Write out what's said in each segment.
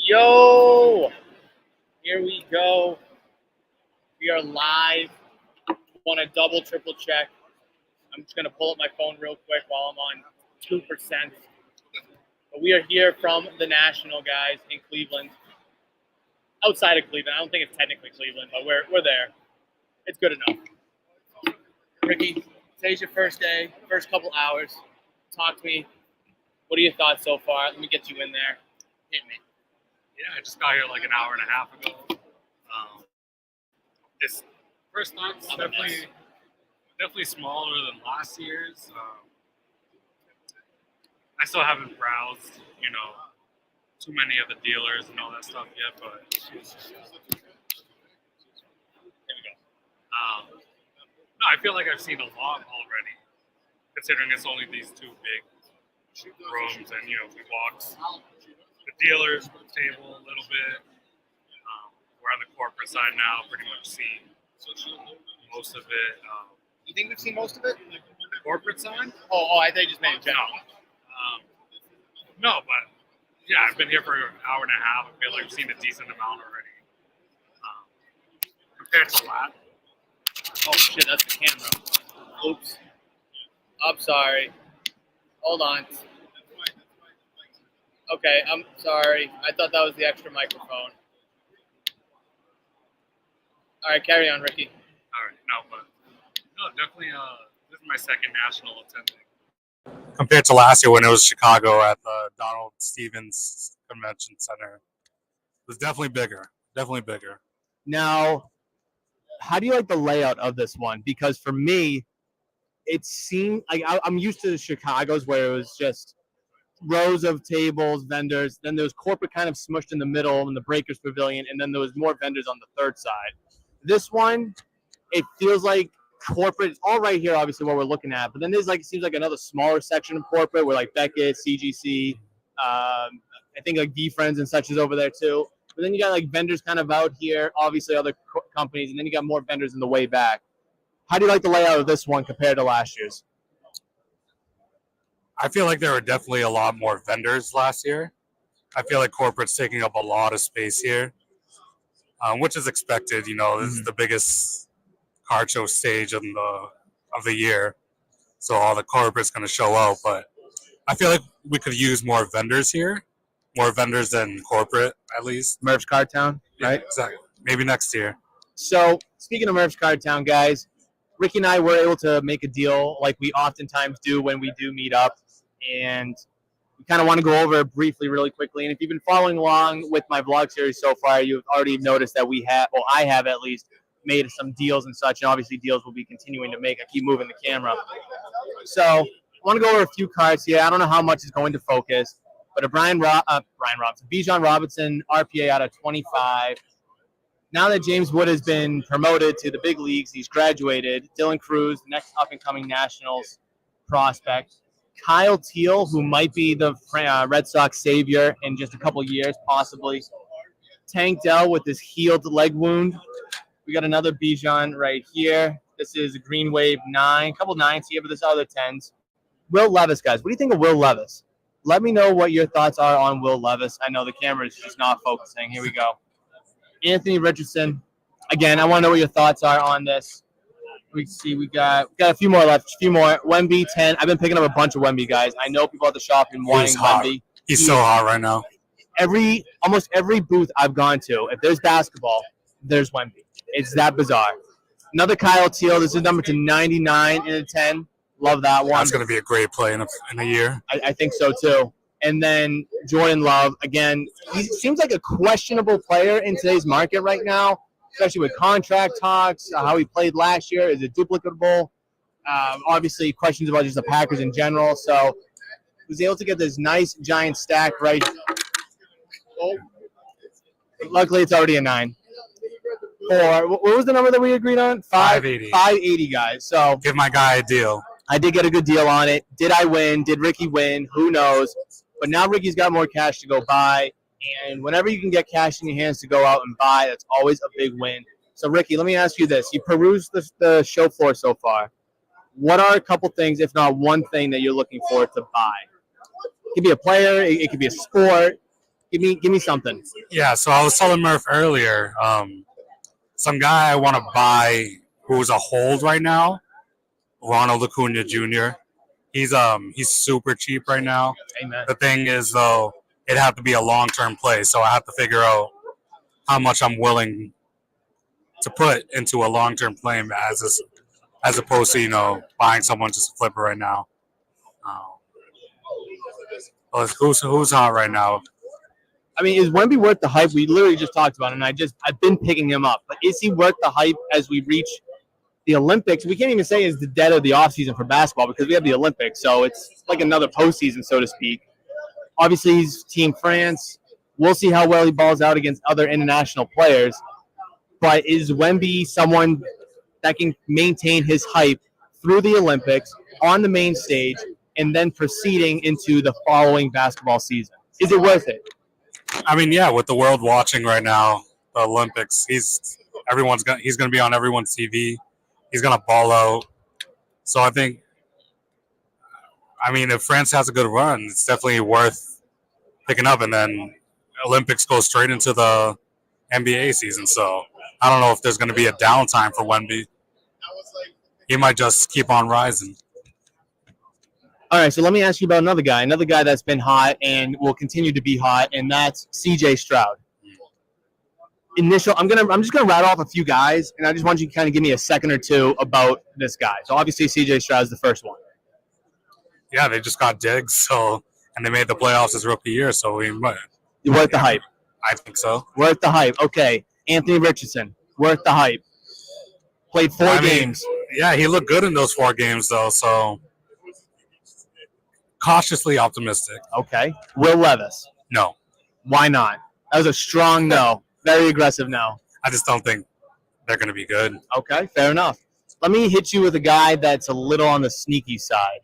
Yo, here we go. We are live. Want to double, triple check. I'm just gonna pull up my phone real quick while I'm on 2%. But we are here from the National, guys, in Cleveland. Outside of Cleveland, I don't think it's technically Cleveland, but we're there. It's good enough. Ricky, today's your first day, first couple hours. Talk to me. What are your thoughts so far? Let me get you in there. Hit me. Yeah, I just got here like an hour and a half ago. This first thoughts definitely smaller than last year's. I still haven't browsed, too many of the dealers and all that stuff yet, but here we go. No, I feel like I've seen a lot already, considering it's only these two big rooms, and we walked the dealers table a little bit. We're on the corporate side now, pretty much seen most of it. You think we've seen most of it? The corporate side? Oh, I think you just meant in general. No, but yeah, I've been here for an hour and a half. I feel like I've seen a decent amount already. Compared to last. Oh shit, that's the camera. Oops. I'm sorry. Hold on. Okay, I'm sorry. I thought that was the extra microphone. All right, carry on, Ricky. All right, definitely. This is my second national attending. Compared to last year when it was Chicago at the Donald Stevens Convention Center, it was definitely bigger. Definitely bigger. Now, how do you like the layout of this one? Because for me, it seemed like I'm used to the Chicago's where it was just rows of tables, vendors. Then there was corporate kind of smushed in the middle in the Breakers Pavilion, and then there was more vendors on the third side. This one, it feels like corporate. It's all right here, obviously, what we're looking at. But then there's it seems like another smaller section of corporate where like Beckett, CGC, I think like V-Friends and such is over there too. But then you got like vendors kind of out here, obviously other companies, and then you got more vendors in the way back. How do you like the layout of this one compared to last year's? I feel like there were definitely a lot more vendors last year. I feel like corporate's taking up a lot of space here, which is expected. This is the biggest car show stage of the year, so all the corporate's going to show out. But I feel like we could use more vendors here, more vendors than corporate, at least. Murph's Car Town, right? Yeah, exactly. Maybe next year. So, speaking of Murph's Car Town, guys, Ricky and I were able to make a deal like we oftentimes do when we do meet up, and we kind of want to go over it briefly, really quickly. And if you've been following along with my vlog series so far, you've already noticed that I have at least, made some deals and such, and obviously deals will be continuing to make. I keep moving the camera. So I want to go over a few cards here. I don't know how much is going to focus, but a Brian Robinson, Bijan Robinson, RPA out of 25. Now that James Wood has been promoted to the big leagues, he's graduated. Dylan Cruz, the next up-and-coming Nationals prospect. Kyle Teal, who might be the Red Sox savior in just a couple years, possibly. Tank Dell with his healed leg wound. We got another Bijan right here. This is a Green Wave 9, couple 9s here, but there's other 10s. Will Levis, guys. What do you think of Will Levis? Let me know what your thoughts are on Will Levis. I know the camera is just not focusing. Here we go. Anthony Richardson. Again, I want to know what your thoughts are on this. We see we got a few more left. A few more. Wemby 10. I've been picking up a bunch of Wemby, guys. I know people at the shop have been wanting Wemby. He's so hot right now. Almost every booth I've gone to, if there's basketball, there's Wemby. It's that bizarre. Another Kyle Teal. This is number to 99 in a 10. Love that one. That's going to be a great play in a year. I think so, too. And then Jordan Love. Again, he seems like a questionable player in today's market right now, especially with contract talks, how he played last year. Is it duplicatable? Obviously, questions about just the Packers in general. So he was able to get this nice giant stack right. Oh. Luckily, it's already a 9. What was the number that we agreed on? 580. 580, guys. So give my guy a deal. I did get a good deal on it. Did I win? Did Ricky win? Who knows? But now Ricky's got more cash to go buy. And whenever you can get cash in your hands to go out and buy, that's always a big win. So, Ricky, let me ask you this. You perused the show floor so far. What are a couple things, if not one thing, that you're looking for to buy? It could be a player. It could be a sport. Give me something. Yeah, so I was telling Murph earlier, some guy I want to buy who's a hold right now, Ronald Acuna Jr. He's super cheap right now. Amen. The thing is though, it had to be a long-term play, so I have to figure out how much I'm willing to put into a long-term play as opposed to buying someone just to flip it right now. Who's hot right now? I mean, is Wemby worth the hype? We literally just talked about him, and I've been picking him up. But is he worth the hype as we reach the Olympics? We can't even say it's the dead of the offseason for basketball because we have the Olympics, so it's like another postseason, so to speak. Obviously, he's Team France. We'll see how well he balls out against other international players. But is Wemby someone that can maintain his hype through the Olympics on the main stage and then proceeding into the following basketball season? Is it worth it? I mean, yeah, with the world watching right now, the Olympics, he's going to be on everyone's TV. He's going to ball out. So I think, if France has a good run, it's definitely worth picking up. And then Olympics go straight into the NBA season. So I don't know if there's going to be a downtime for Wemby. He might just keep on rising. All right, so let me ask you about another guy that's been hot and will continue to be hot, and that's CJ Stroud. I'm just gonna rattle off a few guys, and I just want you to kind of give me a second or two about this guy. So obviously CJ Stroud is the first one. Yeah, they just got Diggs, and they made the playoffs his rookie year, so worth the hype. I think so. Worth the hype. Okay, Anthony Richardson, worth the hype. Played 4 games. Yeah, he looked good in those 4 games though, so cautiously optimistic. Okay, Will Levis. No. Why not? That was a strong no. Very aggressive no. I just don't think they're going to be good. Okay, fair enough. Let me hit you with a guy that's a little on the sneaky side,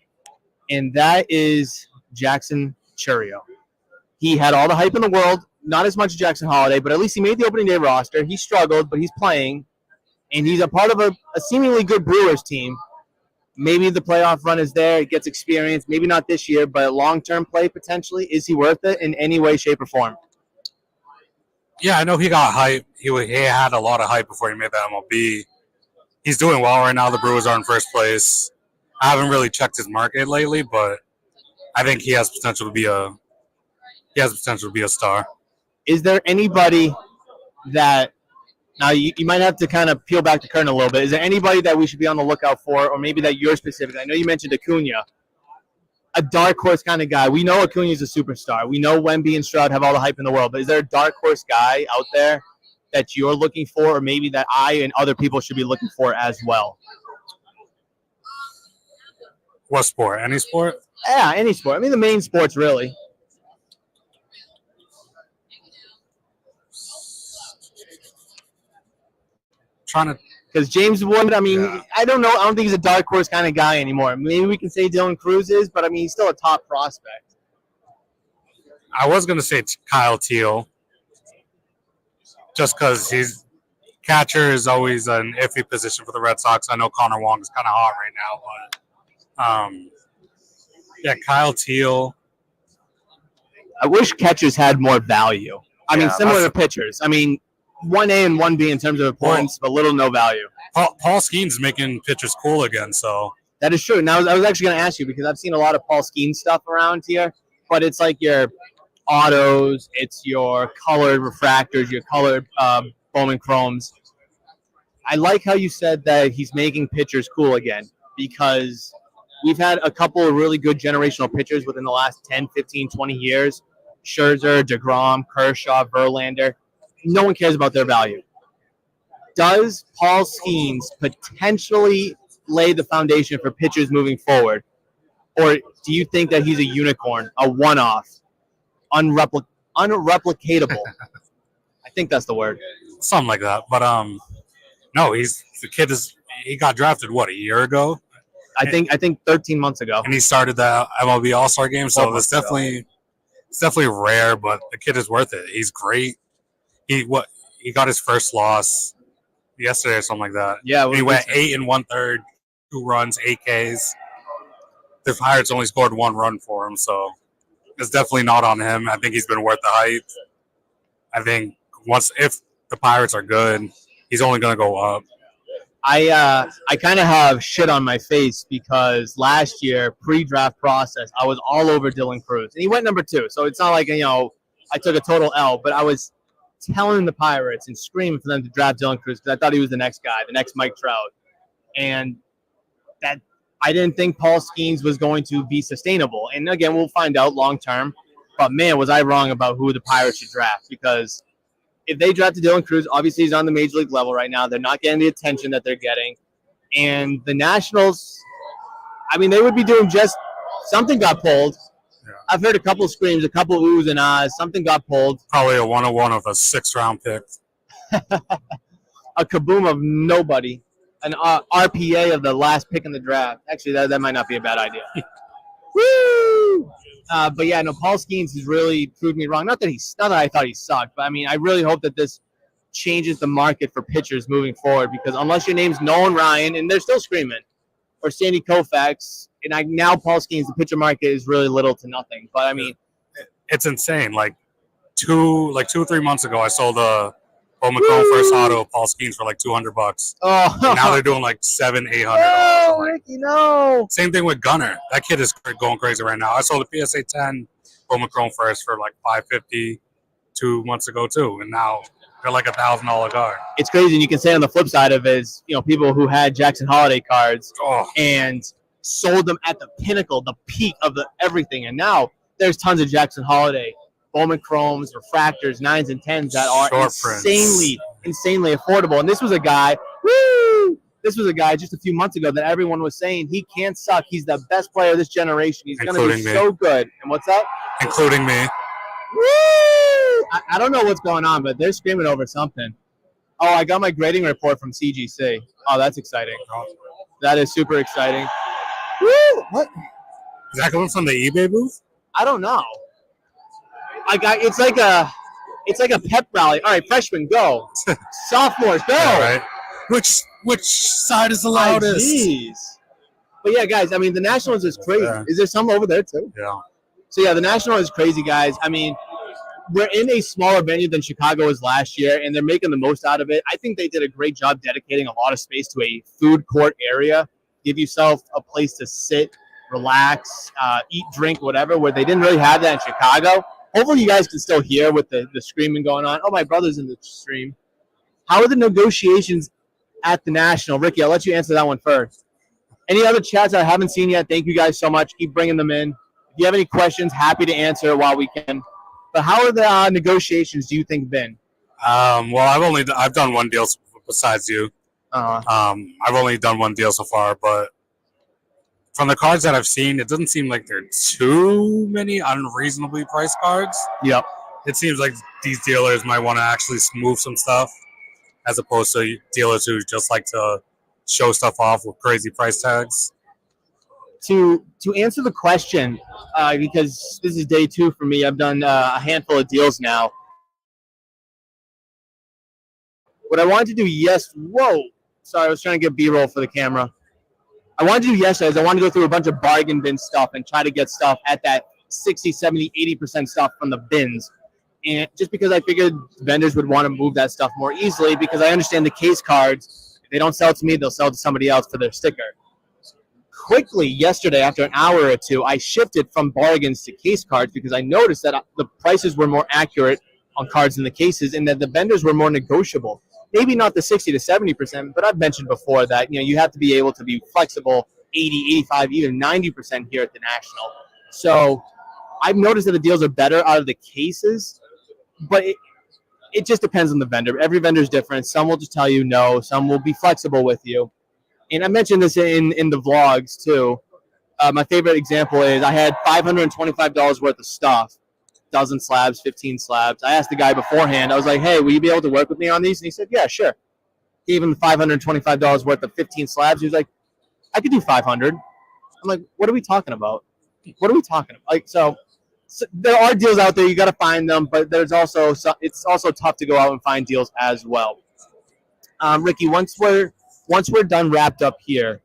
and that is Jackson Churio. He had all the hype in the world, not as much as Jackson Holiday, but at least he made the opening day roster. He struggled, but he's playing, and he's a part of a seemingly good Brewers team. Maybe the playoff run is there. He gets experience. Maybe not this year, but long-term play potentially. Is he worth it in any way, shape, or form? Yeah, I know he got hype. He had a lot of hype before he made that MLB. He's doing well right now. The Brewers are in first place. I haven't really checked his market lately, but I think he has potential to be a star. Is there anybody that now you might have to kind of peel back the curtain a little bit? Is there anybody that we should be on the lookout for, or maybe that you're specific? I know you mentioned Acuna, a dark horse kind of guy. We know Acuna's a superstar. We know Wemby and Stroud have all the hype in the world, but is there a dark horse guy out there that you're looking for, or maybe that I and other people should be looking for as well? What sport? Any sport? Yeah, any sport. I mean, the main sports, really. Because James Wood, I don't know. I don't think he's a dark horse kind of guy anymore. Maybe we can say Dylan Cruz is, but he's still a top prospect. I was going to say Kyle Teal, just because his catcher is always an iffy position for the Red Sox. I know Connor Wong is kind of hot right now, but Kyle Teal. I wish catchers had more value. Similar to pitchers. 1A and 1B in terms of importance, but little no value. Paul Skeens making pitchers cool again, so. That is true. Now, I was actually going to ask you, because I've seen a lot of Paul Skeens stuff around here, but it's like your autos, it's your colored refractors, your colored Bowman Chromes. I like how you said that he's making pitchers cool again, because we've had a couple of really good generational pitchers within the last 10, 15, 20 years. Scherzer, DeGrom, Kershaw, Verlander. No one cares about their value. Does Paul Skeens potentially lay the foundation for pitchers moving forward? Or do you think that he's a unicorn, a one-off, unreplicatable? I think that's the word. Something like that. But no, he got drafted, a year ago? I think 13 months ago. And he started the MLB All-Star game, so it's definitely rare, but the kid is worth it. He's great. He got his first loss yesterday or something like that. Yeah, he went 8 1/3, 2 runs, 8 Ks. The Pirates only scored 1 run for him, so It's definitely not on him. I think he's been worth the hype. I think if the Pirates are good, he's only going to go up. I kind of have shit on my face because last year, pre-draft process, I was all over Dylan Cruz. And he went number 2. So it's not like, I took a total L, but I was telling the Pirates and screaming for them to draft Dylan Cruz because I thought he was the next guy, the next Mike Trout. And that I didn't think Paul Skeens was going to be sustainable. And again, we'll find out long term. But man, was I wrong about who the Pirates should draft, because if they drafted Dylan Cruz, obviously he's on the major league level right now. They're not getting the attention that they're getting. And the Nationals, I mean, they would be doing just something got pulled. Yeah. I've heard a couple of screams, a couple of oohs and ahs. Something got pulled. Probably a 101 of a 6th-round pick. A kaboom of nobody. An RPA of the last pick in the draft. Actually, that might not be a bad idea. Woo! But yeah, no, Paul Skeens has really proved me wrong. Not that I thought he sucked, but I mean, I really hope that this changes the market for pitchers moving forward, because unless your name's Nolan Ryan, and they're still screaming, or Sandy Koufax, and now Paul Skeens, the pitcher market is really little to nothing. But I mean, it's insane. Like 2 or 3 months ago, I sold a Bo McCrone first auto of Paul Skeens for like $200. Oh, and now they're doing like $700-800. No, Ricky, no. Same thing with Gunnar. That kid is going crazy right now. I sold a PSA 10 Bo McCrone first for like $550 2 months ago too, and now they're like $1,000 card. It's crazy, and you can say on the flip side of it is, people who had Jackson Holiday cards and sold them at the pinnacle, the peak of the everything, and now there's tons of Jackson Holiday, Bowman Chromes, refractors, 9s and 10s that are insanely affordable. And this was a guy, just a few months ago that everyone was saying he can't suck. He's the best player of this generation. He's going to be so good. And what's up? Including me. Woo! I don't know what's going on, but they're screaming over something. Oh, I got my grading report from CGC. Oh, that's exciting. That is super exciting. Woo! What? Is that coming from the eBay booth? I don't know. It's like a pep rally. All right, freshmen, go. Sophomores, go. All right. Which side is the loudest? Jeez. But yeah, guys, I mean, the Nationals is crazy. Yeah. Is there some over there too? Yeah. So yeah, the National is crazy, guys. I mean, we're in a smaller venue than Chicago was last year, and they're making the most out of it. I think they did a great job dedicating a lot of space to a food court area. Give yourself a place to sit, relax, eat, drink, whatever, where they didn't really have that in Chicago. Hopefully you guys can still hear with the screaming going on. Oh, my brother's in the stream. How are the negotiations at the National? Ricky, I'll let you answer that one first. Any other chats I haven't seen yet? Thank you guys so much. Keep bringing them in. If you have any questions, happy to answer while we can. But how are the negotiations, do you think, been? Well, I've done one deal besides you. I've only done one deal so far, but from the cards that I've seen, it doesn't seem like there are too many unreasonably priced cards. Yep. It seems like these dealers might want to actually smooth some stuff, as opposed to dealers who just like to show stuff off with crazy price tags. To answer the question, because this is day 2 for me, I've done a handful of deals now. What I wanted to do sorry, I was trying to get B-roll for the camera. I wanted to do yesterday is I wanted to go through a bunch of bargain bin stuff and try to get stuff at that 60, 70, 80% stuff from the bins. And just because I figured vendors would want to move that stuff more easily, because I understand the case cards, if they don't sell to me, they'll sell to somebody else for their sticker. Quickly, yesterday, after an hour or two, I shifted from bargains to case cards because I noticed that the prices were more accurate on cards in the cases and that the vendors were more negotiable. Maybe not the 60 to 70%, but I've mentioned before that you have to be able to be flexible 80, 85, even 90% here at the National. So I've noticed that the deals are better out of the cases, but it just depends on the vendor. Every vendor is different. Some will just tell you no. Some will be flexible with you. And I mentioned this in the vlogs too. My favorite example is I had $525 worth of stuff. Dozen slabs, 15 slabs. I asked the guy beforehand. I was like, hey, will you be able to work with me on these? And he said, yeah, sure. Gave him $525 worth of 15 slabs. He was like, I could do 500. I'm like, what are we talking about? What are we talking about? Like, so there are deals out there. You got to find them, but it's also tough to go out and find deals as well. Ricky, once we're done wrapped up here,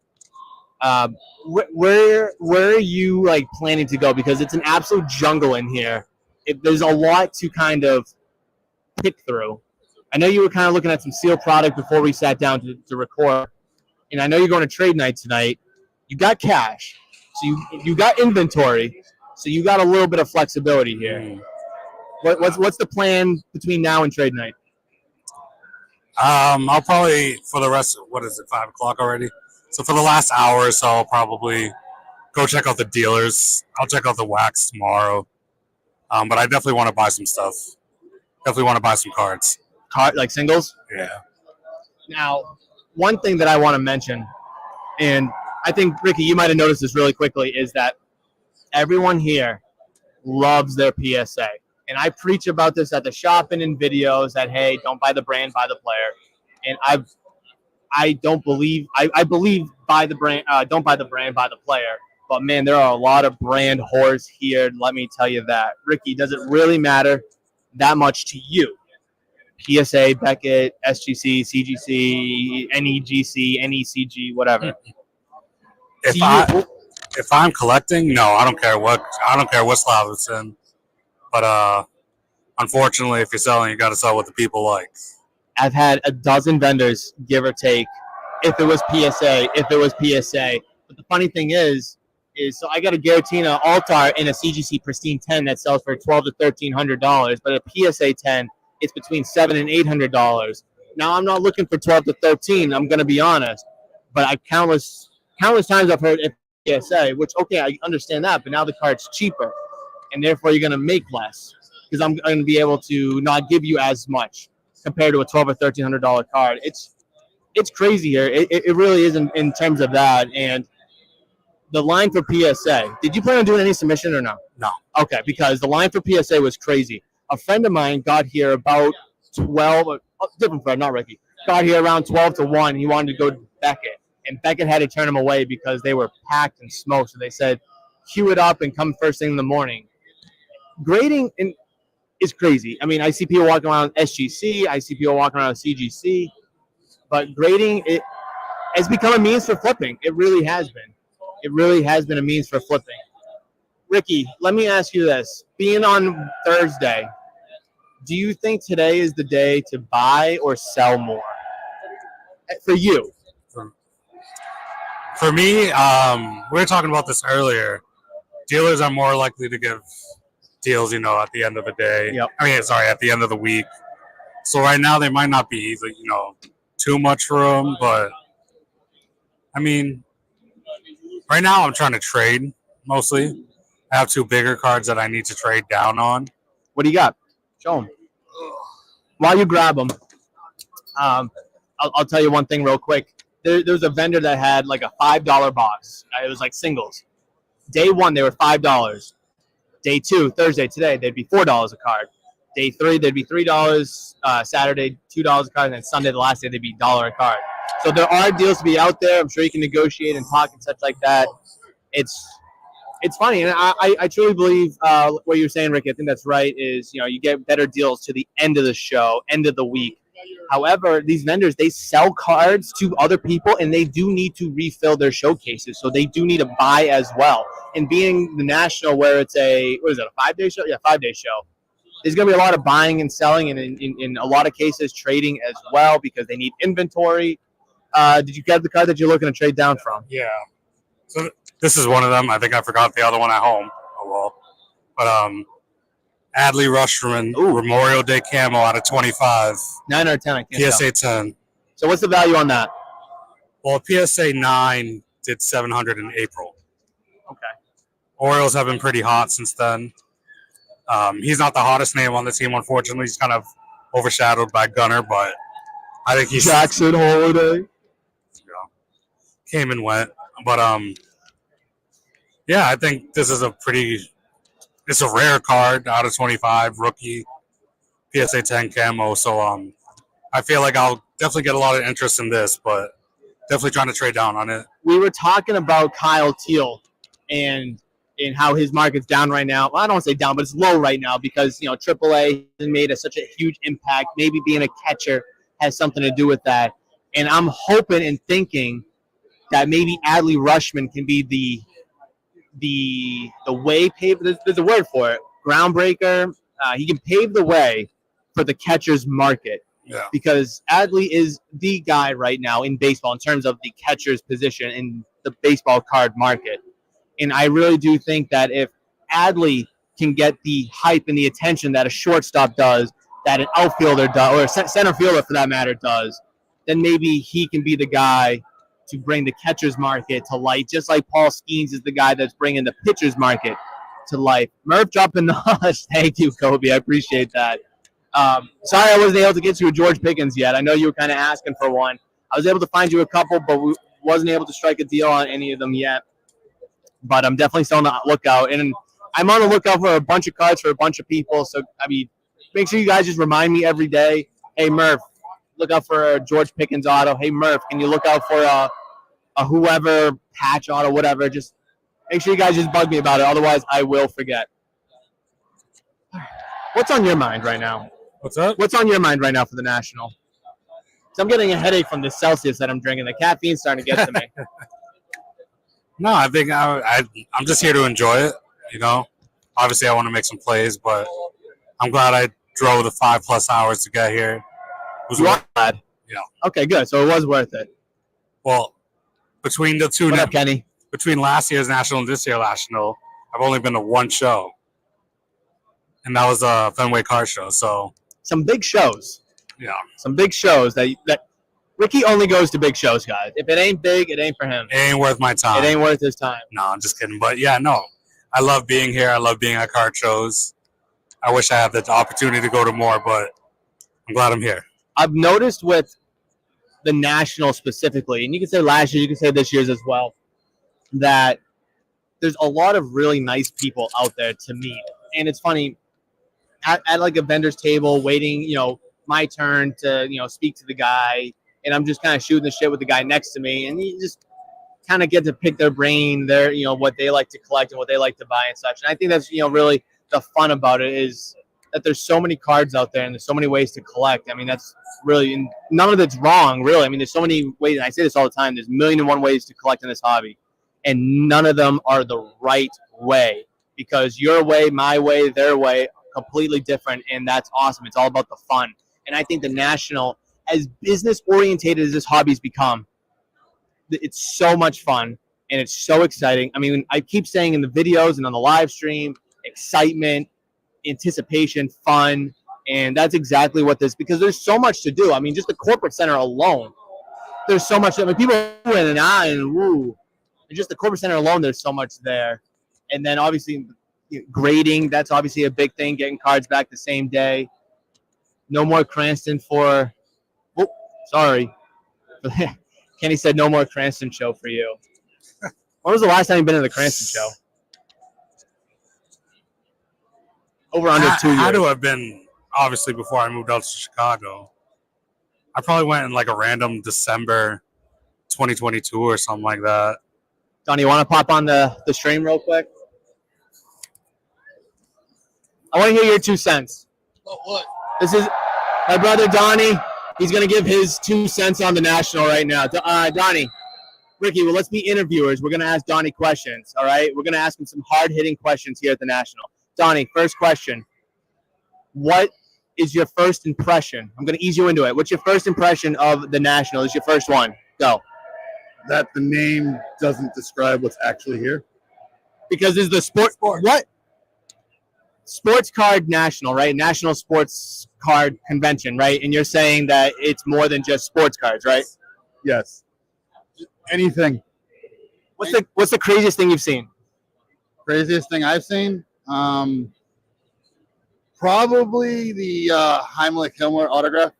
Where are you like planning to go? Because it's an absolute jungle in here. There's a lot to kind of pick through. I know you were kind of looking at some seal product before we sat down to record, and I know you're going to trade night tonight. You got cash, so you got inventory, so you got a little bit of flexibility here. What's the plan between now and trade night? I'll probably for the rest. What is it? 5 o'clock already. So for the last hour or so, I'll probably go check out the dealers. I'll check out the wax tomorrow. But I definitely want to buy some stuff. Definitely want to buy some cards. Like singles? Yeah. Now, one thing that I want to mention, and I think, Ricky, you might have noticed this really quickly, is that everyone here loves their PSA. And I preach about this at the shop and in videos that, hey, don't buy the brand, buy the player. And I don't believe, I believe buy the brand, don't buy the brand, buy the player. But, man, there are a lot of brand whores here. Let me tell you that. Ricky, does it really matter that much to you? PSA, Beckett, SGC, CGC, NEGC, NECG, whatever. If I'm collecting, no, I don't care what slab it's in. But unfortunately, if you're selling, you got to sell what the people like. I've had a dozen vendors, give or take, if it was PSA. But the funny thing is so I got a Garatina Altar in a CGC Pristine 10 that sells for $1,200 to $1,300, but a PSA 10, it's between $700 and $800. Now I'm not looking for 12 to 13. I'm going to be honest, but I countless times I've heard PSA, which okay, I understand that, but now the card's cheaper, and therefore you're going to make less because I'm going to be able to not give you as much compared to a $1,200 or $1,300 card. It's crazy here. It really is in terms of that. And the line for PSA, did you plan on doing any submission or no? No. Okay, because the line for PSA was crazy. A friend of mine got here about 12, different friend, not Ricky, got here around 12 to 1. He wanted to go to Beckett, and Beckett had to turn him away because they were packed and smoked. So they said, queue it up and come first thing in the morning. Grading is crazy. I mean, I see people walking around SGC, I see people walking around CGC, but grading, it has become a means for flipping. It really has been. It really has been a means for flipping. Ricky, let me ask you this. Being on Thursday, do you think today is the day to buy or sell more? For you. For me, we were talking about this earlier. Dealers are more likely to give deals, at the end of the day. Yep. At the end of the week. So right now they might not be, too much room, but right now I'm trying to trade mostly. I have 2 bigger cards that I need to trade down on. What do you got? Show them. While you grab them, I'll tell you one thing real quick. There's a vendor that had like a $5 box. It was like singles. Day 1, they were $5. Day 2, Thursday, today, they'd be $4 a card. Day 3, they'd be $3. Saturday, $2 a card. And then Sunday, the last day, they'd be $1 a card. So there are deals to be out there. I'm sure you can negotiate and talk and such like that. It's funny, and I truly believe what you're saying, Ricky. I think that's right. Is you get better deals to the end of the show, end of the week. However, these vendors, they sell cards to other people, and they do need to refill their showcases, so they do need to buy as well. And being the national, where it's a 5-day show? Yeah, 5-day show. There's going to be a lot of buying and selling, and in a lot of cases, trading as well because they need inventory. Did you get the card that you're looking to trade down from? Yeah. So this is one of them. I think I forgot the other one at home. Oh, well. But Adley Rushman, Memorial Day camo out of 25. 9 or 10, I can't PSA tell. 10. So what's the value on that? Well, PSA 9 did 700 in April. Okay. Orioles have been pretty hot since then. He's not the hottest name on the team, unfortunately. He's kind of overshadowed by Gunner, but I think he's Jackson Holiday. Came and went. But yeah, I think this is it's a rare card out of 25, rookie, PSA 10 camo. So I feel like I'll definitely get a lot of interest in this, but definitely trying to trade down on it. We were talking about Kyle Teal and how his market's down right now. Well, I don't want to say down, but it's low right now because AAA has made such a huge impact. Maybe being a catcher has something to do with that. And I'm hoping and thinking that maybe Adley Rushman can be the way pave. There's a word for it. Groundbreaker. He can pave the way for the catcher's market. Yeah. Because Adley is the guy right now in baseball in terms of the catcher's position in the baseball card market. And I really do think that if Adley can get the hype and the attention that a shortstop does, that an outfielder does, or a center fielder for that matter does, then maybe he can be the guy to bring the catcher's market to light, just like Paul Skeens is the guy that's bringing the pitcher's market to life. Murph dropping the hush. Thank you, Kobe. I appreciate that. Sorry I wasn't able to get you a George Pickens yet. I know you were kind of asking for one. I was able to find you a couple, but we wasn't able to strike a deal on any of them yet. But I'm definitely still on the lookout. And I'm on the lookout for a bunch of cards for a bunch of people. So, I mean, make sure you guys just remind me every day, hey, Murph, look out for a George Pickens auto. Hey, Murph, can you look out for a whoever patch auto, whatever. Just make sure you guys just bug me about it. Otherwise, I will forget. What's on your mind right now? What's up? What's on your mind right now for the National? So I'm getting a headache from the Celsius that I'm drinking. The caffeine's starting to get to me. No, I think I'm just here to enjoy it. You know, obviously I want to make some plays, but I'm glad I drove the 5+ hours to get here. It was You are glad? Yeah. Okay, good. So it was worth it. Well, between the two, What up, Kenny? between last year's National and this year's National, I've only been to one show, and that was a Fenway Car Show. So Some big shows. yeah, Some big shows that Ricky only goes to big shows, guys. If it ain't big, it ain't for him. it ain't worth my time. It ain't worth his time. No, I'm just kidding. But yeah, no, I love being here. I love being at car shows. I wish I had the opportunity to go to more, but I'm glad I'm here. I've noticed with the National specifically, and you can say last year, you can say this year's as well, that there's a lot of really nice people out there to meet. And it's funny, at like a vendor's table, waiting, my turn to, speak to the guy, and I'm just kind of shooting the shit with the guy next to me, and you just kind of get to pick their brain, their, what they like to collect and what they like to buy and such. And I think that's, really the fun about it is that there's so many cards out there and there's so many ways to collect. I mean, that's really, and none of it's wrong, really. I mean, there's so many ways, and I say this all the time, there's 1,000,001 ways to collect in this hobby, and none of them are the right way, because your way, my way, their way, completely different, and that's awesome. It's all about the fun. And I think the National, as business-oriented as this hobby's become, it's so much fun, and it's so exciting. I mean, I keep saying in the videos and on the live stream, excitement, anticipation, fun, and that's exactly what this, because there's so much to do. I mean, just the corporate center alone, there's so much. I mean, people in and out and woo, and just the corporate center alone, there's so much there. And then obviously grading, that's obviously a big thing, getting cards back the same day. No more Cranston for, oh, sorry. Kenny said no more Cranston show for you. When was the last time you've been to the Cranston show? Over under 2 years. Had to have been, obviously, before I moved out to Chicago. I probably went in like a random December 2022 or something like that. Donnie, you want to pop on the stream real quick? I want to hear your 2 cents. But what? This is my brother Donnie. He's going to give his 2 cents on the National right now. Donnie, Ricky, well, let's be interviewers. We're going to ask Donnie questions, all right? We're going to ask him some hard-hitting questions here at the National. Donnie, first question. What is your first impression? I'm going to ease you into it. What's your first impression of the National? This is your first one. Go. That the name doesn't describe what's actually here. Because this is the sport. What? Sports Card National, right? National Sports Card Convention, right? And you're saying that it's more than just sports cards, right? Yes. Anything. What's the craziest thing you've seen? Craziest thing I've seen? Probably the Heimlich Himmler autograph,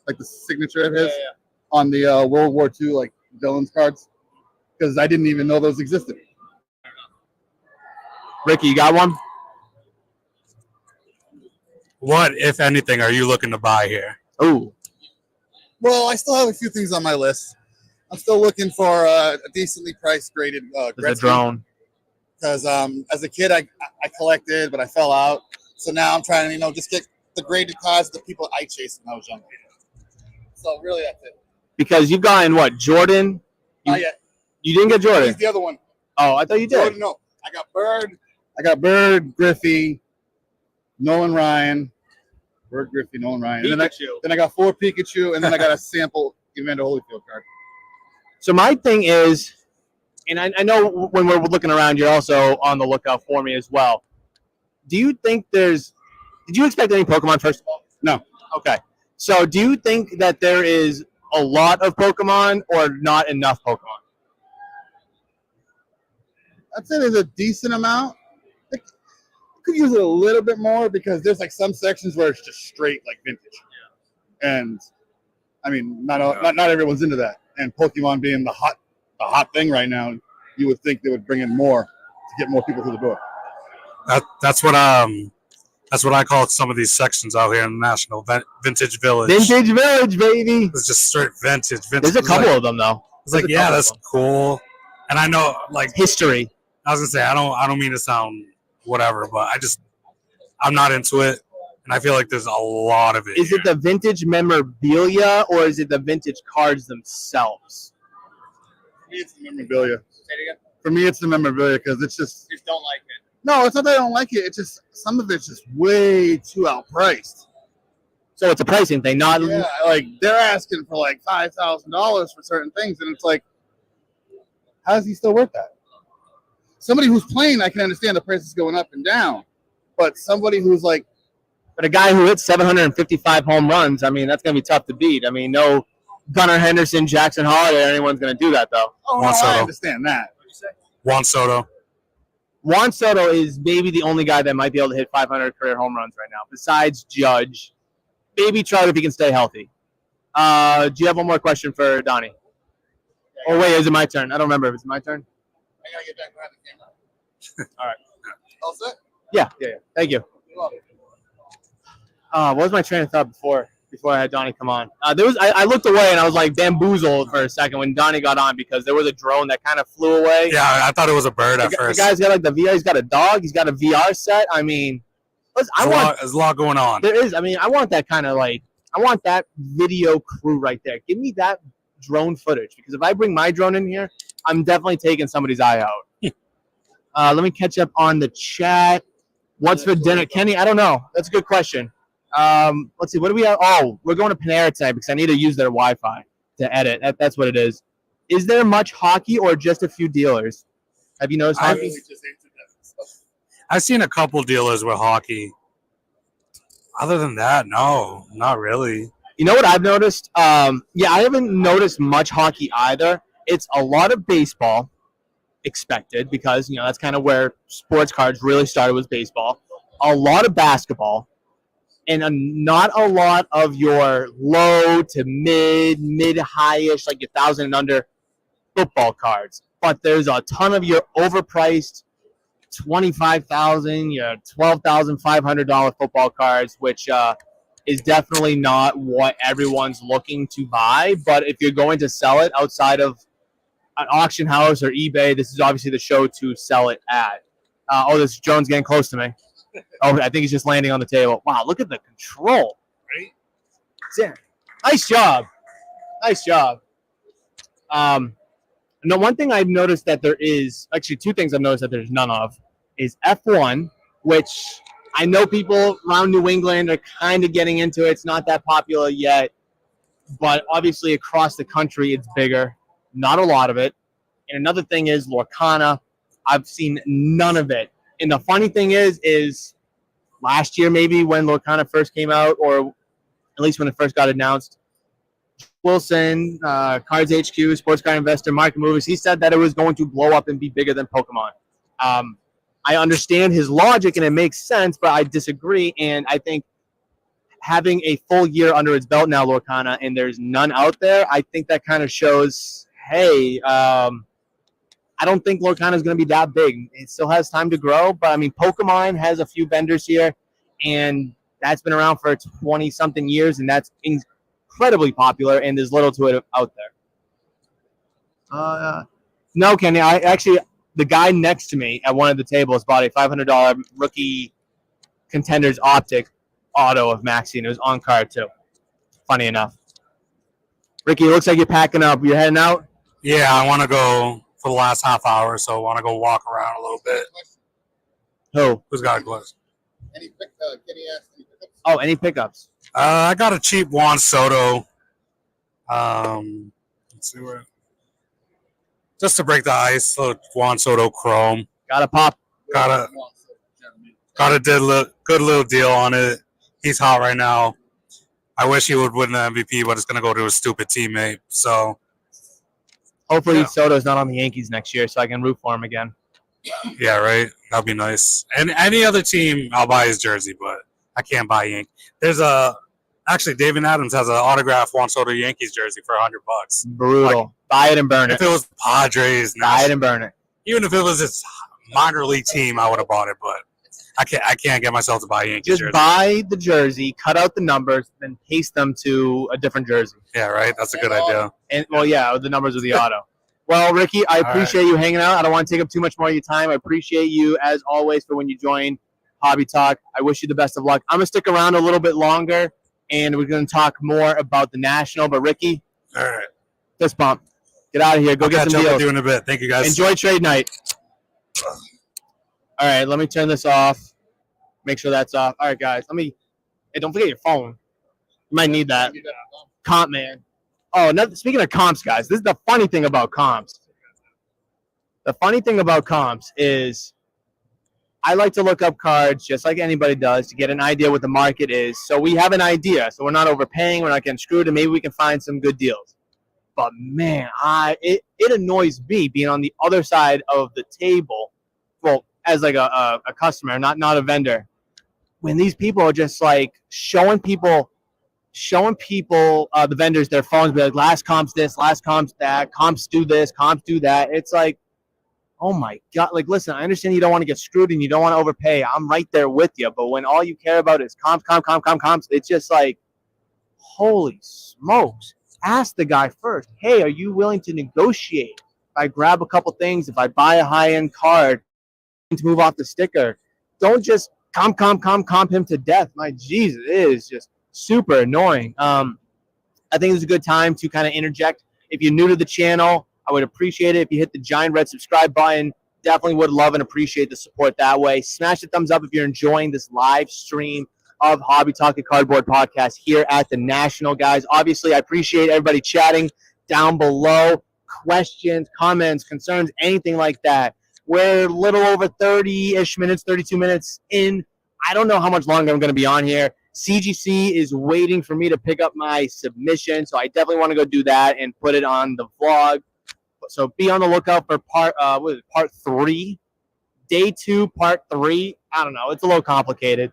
like the signature of his on the World War II like villains cards, because I didn't even know those existed. Ricky, you got one? What, if anything, are you looking to buy here? Ooh. Well, I still have a few things on my list. I'm still looking for a decently priced graded There's a drone. Because as a kid, I collected, but I fell out. So now I'm trying to, just get the graded cards that people I chased when I was younger. So really, that's it. Because you've gotten what? Jordan? Yeah. You didn't get Jordan? He's the other one. Oh, I thought you did. Jordan, no. I got Bird, Griffey, Nolan Ryan. Bird, Griffey, Nolan Ryan. And then I got 4 Pikachu, and then I got a sample Evander Holyfield card. So my thing is, and I know when we're looking around, you're also on the lookout for me as well. Do you think did you expect any Pokemon first of all? No. Okay. So do you think that there is a lot of Pokemon or not enough Pokemon? I'd say there's a decent amount. I could use it a little bit more because there's like some sections where it's just straight like vintage. Yeah. And I mean, not everyone's into that. And Pokemon being the hot thing right now, you would think they would bring in more to get more people through the door. That's what I call some of these sections out here in the National Vintage Village. Vintage Village, baby. It's just straight vintage. There's a couple of them though. It's like, yeah, that's cool. And I know, like, history. I was gonna say, I don't mean to sound whatever, but I'm not into it, and I feel like there's a lot of it. Is it the vintage memorabilia or is it the vintage cards themselves? For me, it's the memorabilia. Say it again. For me, it's the memorabilia because it's just. You just don't like it. No, it's not that I don't like it. It's just some of it's just way too outpriced. So it's a pricing thing, not. Yeah, like they're asking for like $5,000 for certain things, and it's like, how is he still worth that? Somebody who's playing, I can understand the prices going up and down, but somebody who's like, but a guy who hits 755 home runs, I mean, that's gonna be tough to beat. I mean, no Gunnar Henderson, Jackson Holiday, anyone's gonna do that though. oh, no, I understand that. What'd you say? Juan Soto. Juan Soto is maybe the only guy that might be able to hit 500 career home runs right now, besides Judge. Maybe Trout if he can stay healthy. Do you have one more question for Donnie? Or wait, is it my turn? I don't remember if it's my turn. I gotta get back behind the camera. All right. All set? Yeah. Thank you. What was my train of thought before I had Donnie come on? I looked away and I was like bamboozled for a second when Donnie got on because there was a drone that kind of flew away. Yeah, I thought it was a bird at first. The guy's got like the VR. He's got a dog. He's got a VR set. I mean, there's a lot going on. There is. I mean, I want that kind of like. I want that video crew right there. Give me that drone footage because if I bring my drone in here, I'm definitely taking somebody's eye out. Let me catch up on the chat. What's for dinner, Kenny? I don't know. That's a good question. Let's see. What do we have? Oh, we're going to Panera tonight because I need to use their Wi-Fi to edit. That's what it is. Is there much hockey or just a few dealers? Have you noticed hockey? I've seen a couple dealers with hockey. Other than that, no, not really. You know what I've noticed? I haven't noticed much hockey either. It's a lot of baseball, expected, because, you know, that's kind of where sports cards really started, was baseball. A lot of basketball, and not a lot of your low to mid-high-ish, like your 1,000 and under football cards. But there's a ton of your overpriced $25,000, your $12,500 football cards, which is definitely not what everyone's looking to buy. But if you're going to sell it outside of an auction house or eBay, this is obviously the show to sell it at. This drone's getting close to me. Oh, I think he's just landing on the table. Wow, look at the control. Right? Yeah. Nice job. No, one thing I've noticed that there is, actually two things I've noticed that there's none of, is F1, which I know people around New England are kind of getting into it. It's not that popular yet, but obviously across the country it's bigger. Not a lot of it. And another thing is Lorcana. I've seen none of it. And the funny thing is last year maybe when Lorcana first came out, or at least when it first got announced, Wilson, Cards HQ, Sports Card Investor, Market Movies, he said that it was going to blow up and be bigger than Pokemon. I understand his logic and it makes sense, but I disagree. And I think having a full year under its belt now, Lorcana, and there's none out there, I think that kind of shows, hey, I don't think Lorcana is going to be that big. It still has time to grow, but I mean, Pokemon has a few vendors here, and that's been around for 20-something years, and that's incredibly popular, and there's little to it out there. No, Kenny, the guy next to me at one of the tables bought a $500 rookie Contenders Optic auto of Maxie, and it was on card too. Funny enough. Ricky, it looks like you're packing up. You're heading out? Yeah, I want to go for the last half hour, so I want to go walk around a little bit. Who? Who's got a question? Oh, any pickups? I got a cheap Juan Soto. Let's see where. Just to break the ice, little Juan Soto Chrome. Got a pop. Got a good little deal on it. He's hot right now. I wish he would win the MVP, but it's gonna go to his stupid teammate. So hopefully Soto's not on the Yankees next year, so I can root for him again. Yeah, right. That'd be nice. And any other team, I'll buy his jersey, but I can't buy Yankee. Actually, David Adams has an autographed Juan Soto Yankees jersey for $100. Brutal. Like, buy it and burn it. If it was Padres, buy it and burn it. Even if it was his minor league team, I would have bought it, but I can't get myself to buy a Yankees jersey. Just buy the jersey, cut out the numbers, then paste them to a different jersey. Yeah, right. That's a good idea. And the numbers of the auto. Well, Ricky, I appreciate you hanging out. I don't want to take up too much more of your time. I appreciate you, as always, for when you join Hobby Talk. I wish you the best of luck. I'm going to stick around a little bit longer, and we're going to talk more about the National. But, Ricky, all right, fist bump. Get out of here. Go get some deals. I'll catch up with you in a bit. Thank you, guys. Enjoy trade night. All right, let me turn this off. Make sure that's off. All right, guys. Hey, don't forget your phone. You might need that. Comp man. Oh, speaking of comps, guys, this is the funny thing about comps. The funny thing about comps is I like to look up cards just like anybody does to get an idea what the market is. So we have an idea. So we're not overpaying. We're not getting screwed, and maybe we can find some good deals. But, man, it annoys me being on the other side of the table, well, as like a customer, not a vendor, when these people are just like showing people the vendors their phones, be like, last comp's this, last comp's that, comps do this, comps do that. It's like, oh my God, like, listen, I understand you don't want to get screwed and you don't want to overpay. I'm right there with you. But when all you care about is comps, it's just like, holy smokes. Ask the guy first, hey, are you willing to negotiate? If I grab a couple things, if I buy a high-end card to move off the sticker, don't just comp him to death. My Jesus, it is just super annoying. I think it's a good time to kind of interject. If you're new to the channel, I would appreciate it if you hit the giant red subscribe button. Definitely would love and appreciate the support that way. Smash the thumbs up if you're enjoying this live stream of Hobby Talk and Cardboard Podcast here at the National, guys. Obviously, I appreciate everybody chatting down below. Questions, comments, concerns, anything like that. We're a little over 30-ish minutes, 32 minutes in. I don't know how much longer I'm going to be on here. CGC is waiting for me to pick up my submission, so I definitely want to go do that and put it on the vlog. So be on the lookout for part 3. Day 2, part 3. I don't know. It's a little complicated.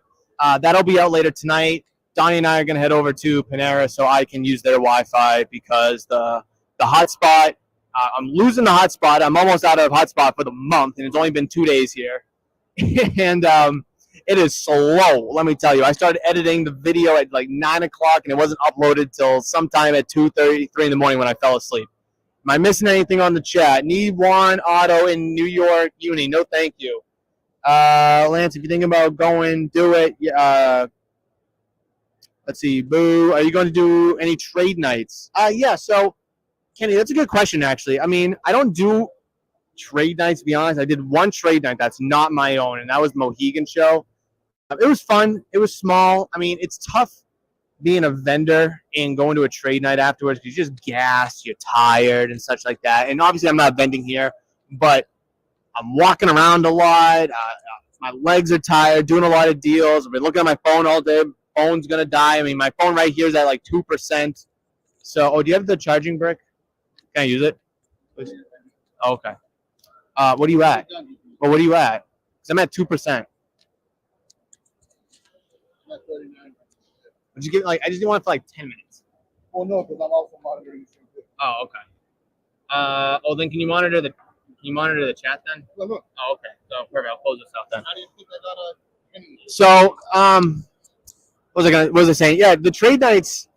That'll be out later tonight. Donnie and I are going to head over to Panera so I can use their Wi-Fi because the hotspot, I'm losing the hotspot. I'm almost out of hotspot for the month, and it's only been 2 days here. And it is slow, let me tell you. I started editing the video at like 9 o'clock, and it wasn't uploaded till sometime at 2:33 in the morning when I fell asleep. Am I missing anything on the chat? Need one auto in New York Uni. No, thank you. Lance, if you're thinking about going, do it. Let's see. Boo. Are you going to do any trade nights? Yeah, so, Kenny, that's a good question, actually. I mean, I don't do trade nights, to be honest. I did one trade night that's not my own, and that was the Mohegan show. It was fun. It was small. I mean, it's tough being a vendor and going to a trade night afterwards because you're just gassed, you're tired, and such like that. And obviously, I'm not vending here, but I'm walking around a lot. My legs are tired, doing a lot of deals. I've been looking at my phone all day. Phone's going to die. I mean, my phone right here is at like 2%. So, do you have the charging brick? Can I use it? Please? Oh, okay. What are you at? Well, what are you at? Because I'm at 2%. Would you give I just want it for like 10 minutes. Well, no, because I'm also monitoring the stream. Oh, okay. Then can you monitor the chat then? Look. Oh, okay. So perfect. I'll close this out then. How do you think I got So, what was I saying? Yeah, the trade nights,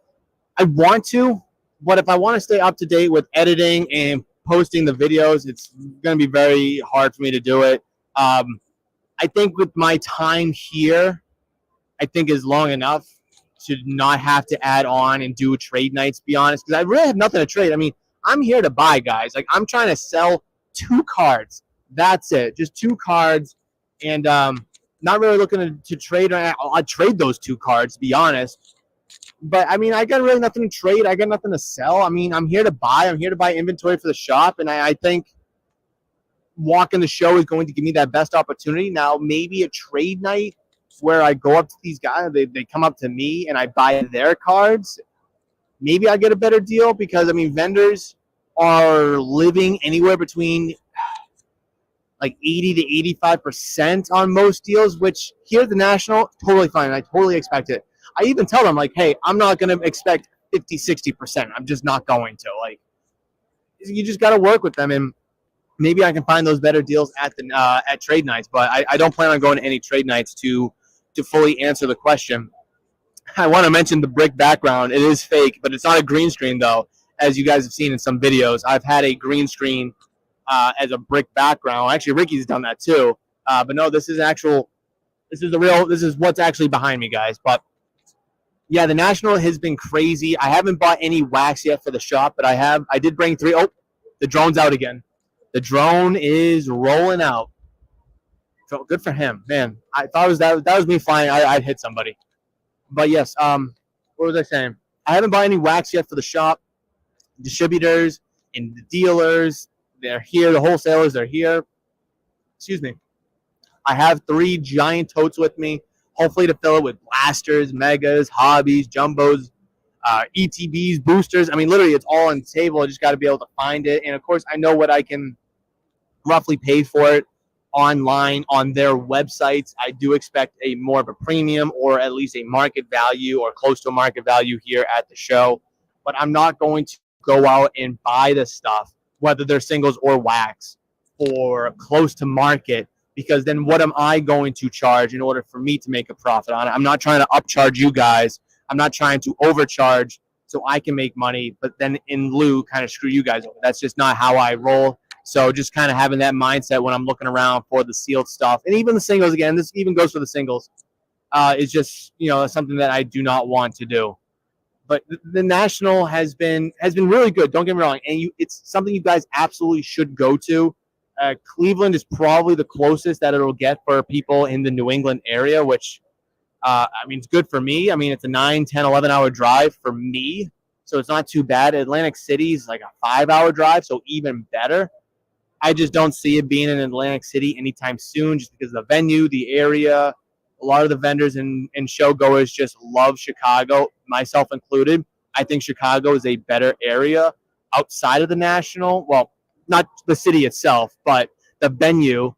I want to, but if I want to stay up to date with editing and posting the videos, it's going to be very hard for me to do it. I think with my time here, I think is long enough to not have to add on and do trade nights, to be honest, because I really have nothing to trade. I mean, I'm here to buy, guys. Like, I'm trying to sell 2 cards. That's it. Just 2 cards, and not really looking to trade. I'd trade those 2 cards, to be honest. But I mean, I got really nothing to trade. I got nothing to sell. I mean, I'm here to buy. I'm here to buy inventory for the shop, and I think walking the show is going to give me that best opportunity. Now, maybe a trade night where I go up to these guys, they come up to me, and I buy their cards. Maybe I get a better deal because, I mean, vendors are living anywhere between like 80 to 85% on most deals, which here at the National, totally fine. I totally expect it. I even tell them, like, hey, I'm not going to expect 50, 60%. I'm just not going to. Like, you just got to work with them, and maybe I can find those better deals at the at trade nights. But I don't plan on going to any trade nights to fully answer the question. I want to mention the brick background. It is fake, but it's not a green screen, though, as you guys have seen in some videos. I've had a green screen as a brick background. Actually, Ricky's done that too. But no, this is actual. This is what's actually behind me, guys. But yeah, the National has been crazy. I haven't bought any wax yet for the shop, but I did bring 3. Oh, the drone's out again. The drone is rolling out. So good for him, man. I thought that was me flying. I'd hit somebody. But yes, what was I saying? I haven't bought any wax yet for the shop. Distributors and the dealers, they're here. The wholesalers, they're here. Excuse me. I have 3 giant totes with me, hopefully to fill it with blasters, megas, hobbies, jumbos, ETBs, boosters. I mean, literally, it's all on the table. I just got to be able to find it. And, of course, I know what I can roughly pay for it online on their websites. I do expect a more of a premium or at least a market value or close to a market value here at the show. But I'm not going to go out and buy the stuff, whether they're singles or wax, for close to market, because then what am I going to charge in order for me to make a profit on it? I'm not trying to upcharge you guys. I'm not trying to overcharge so I can make money, but then in lieu kind of screw you guys over. That's just not how I roll. So just kind of having that mindset when I'm looking around for the sealed stuff, and even the singles, again, this even goes for the singles, is just, something that I do not want to do. But the National has been really good. Don't get me wrong, and it's something you guys absolutely should go to. Cleveland is probably the closest that it'll get for people in the New England area, which, I mean, it's good for me. I mean, it's a 9, 10, 11-hour drive for me, so it's not too bad. Atlantic City is like a 5-hour drive, so even better. I just don't see it being in Atlantic City anytime soon, just because of the venue, the area. A lot of the vendors and show goers just love Chicago, myself included. I think Chicago is a better area outside of the National. Well, not the city itself, but the venue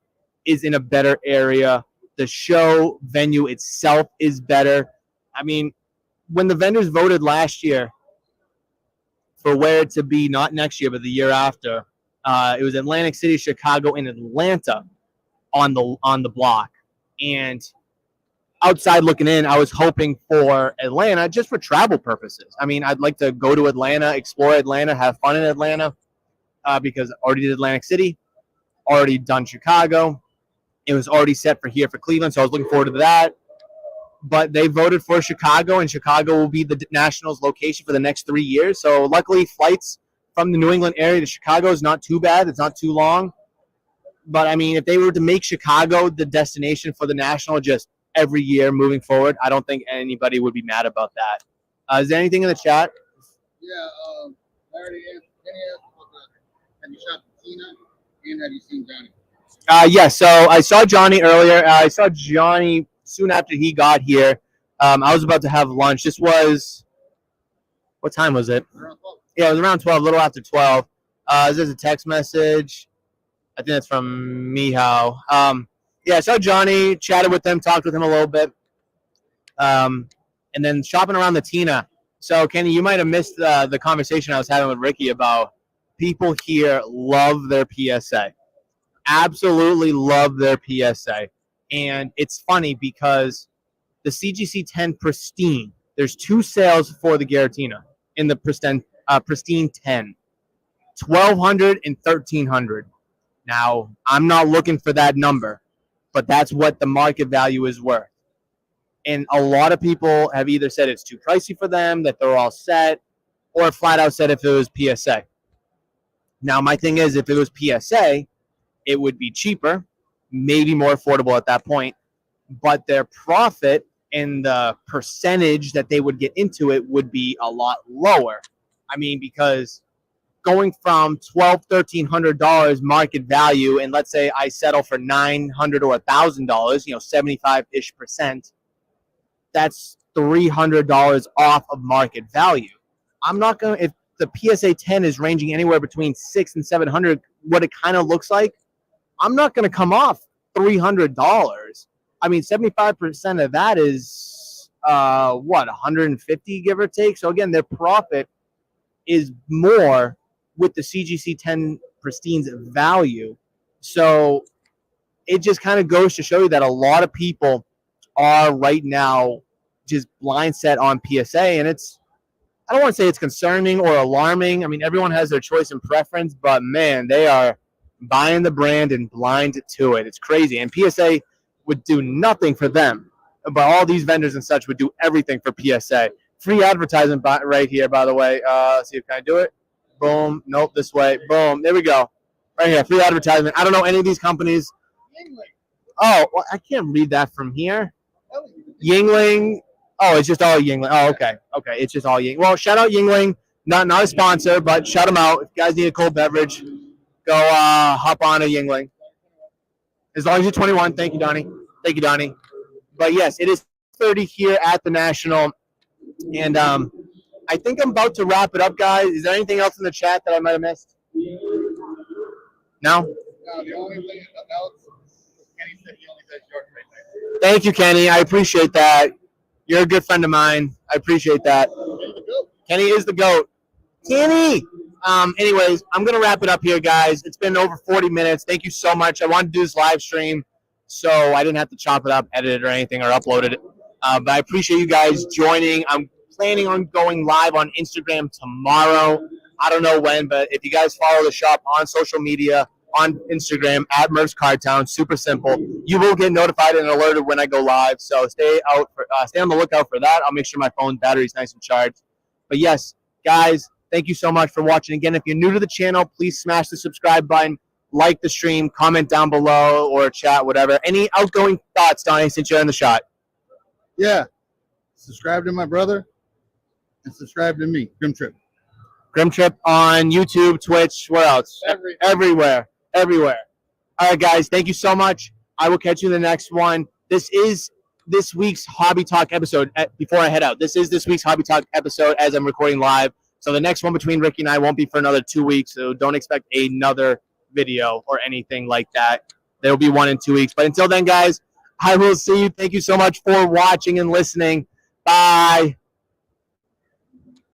is in a better area. The show venue itself is better. I mean, when the vendors voted last year for where it to be, not next year, but the year after, it was Atlantic City, Chicago, and Atlanta on the block. And outside looking in, I was hoping for Atlanta just for travel purposes. I mean, I'd like to go to Atlanta, explore Atlanta, have fun in Atlanta, because I already did Atlantic City, already done Chicago. It was already set for here for Cleveland, so I was looking forward to that. But they voted for Chicago, and Chicago will be the Nationals location for the next 3 years. So luckily, flights from the New England area to Chicago is not too bad. It's not too long. But, I mean, if they were to make Chicago the destination for the National just every year moving forward, I don't think anybody would be mad about that. Is there anything in the chat? Yeah, I already asked. Kenny asked about that. Have you shot Tina and have you seen Johnny? Yeah, so I saw Johnny earlier. I saw Johnny soon after he got here. I was about to have lunch. This was, what time was it? Around 12. Yeah, it was around 12, a little after 12. This is a text message. I think that's from Mihao. Yeah, I saw Johnny, chatted with him, talked with him a little bit. And then shopping around the Tina. So, Kenny, you might have missed the conversation I was having with Ricky about people here love their PSA. Absolutely love their PSA. And it's funny because the CGC 10 Pristine, there's 2 sales for the Garatina in the Pristine 10. 1,200 and 1,300. Now, I'm not looking for that number, but that's what the market value is worth. And a lot of people have either said it's too pricey for them, that they're all set, or flat out said if it was PSA. Now, my thing is, if it was PSA, it would be cheaper, maybe more affordable at that point, but their profit and the percentage that they would get into it would be a lot lower. I mean, because going from $1,200-$1,300 market value, and let's say I settle for $900 or $1,000, 75-ish%, that's $300 off of market value. I'm not going to, if the PSA 10 is ranging anywhere between $600 and $700, what it kind of looks like, I'm not going to come off $300. I mean, 75% of that is, 150, give or take. So again, their profit is more with the CGC 10 Pristine's value. So it just kind of goes to show you that a lot of people are right now just blind set on PSA. And it's, I don't want to say it's concerning or alarming. I mean, everyone has their choice and preference, but man, they are buying the brand and blind to it. It's crazy. And PSA would do nothing for them. But all these vendors and such would do everything for PSA. Free advertisement right here, by the way. Let's see if I can do it. Boom. Nope, this way. Boom. There we go. Right here. Free advertisement. I don't know any of these companies. Oh, well, I can't read that from here. Yingling. Oh, it's just all Yingling. Oh, okay. Okay, it's just all Yingling. Well, shout out Yingling. Not a sponsor, but shout them out. If you guys need a cold beverage, go hop on a Yingling. As long as you're 21. Thank you, Donnie. Thank you, Donnie. But yes, it is 30 here at the National. And I think I'm about to wrap it up, guys. Is there anything else in the chat that I might have missed? No? No, the only thing else, Kenny said he only does York right now. Thank you, Kenny. I appreciate that. You're a good friend of mine. I appreciate that. Kenny is the GOAT. Kenny! Anyways, I'm going to wrap it up here, guys. It's been over 40 minutes. Thank you so much. I wanted to do this live stream, so I didn't have to chop it up, edit it, or anything, or upload it. But I appreciate you guys joining. I'm planning on going live on Instagram tomorrow. I don't know when, but if you guys follow the shop on social media, on Instagram, at Murph's Card Town, super simple, you will get notified and alerted when I go live. So stay on the lookout for that. I'll make sure my phone battery is nice and charged. But yes, guys, thank you so much for watching. Again, if you're new to the channel, please smash the subscribe button, like the stream, comment down below, or chat, whatever. Any outgoing thoughts, Donnie, since you're in the shot? Yeah. Subscribe to my brother and subscribe to me, Grim Trip. Grim Trip on YouTube, Twitch, where else? Everywhere. All right, guys, thank you so much. I will catch you in the next one. This is this week's Hobby Talk episode. Before I head out, this is this week's Hobby Talk episode as I'm recording live. So the next one between Ricky and I won't be for another 2 weeks, so don't expect another video or anything like that. There will be one in 2 weeks. But until then, guys, I will see you. Thank you so much for watching and listening. Bye.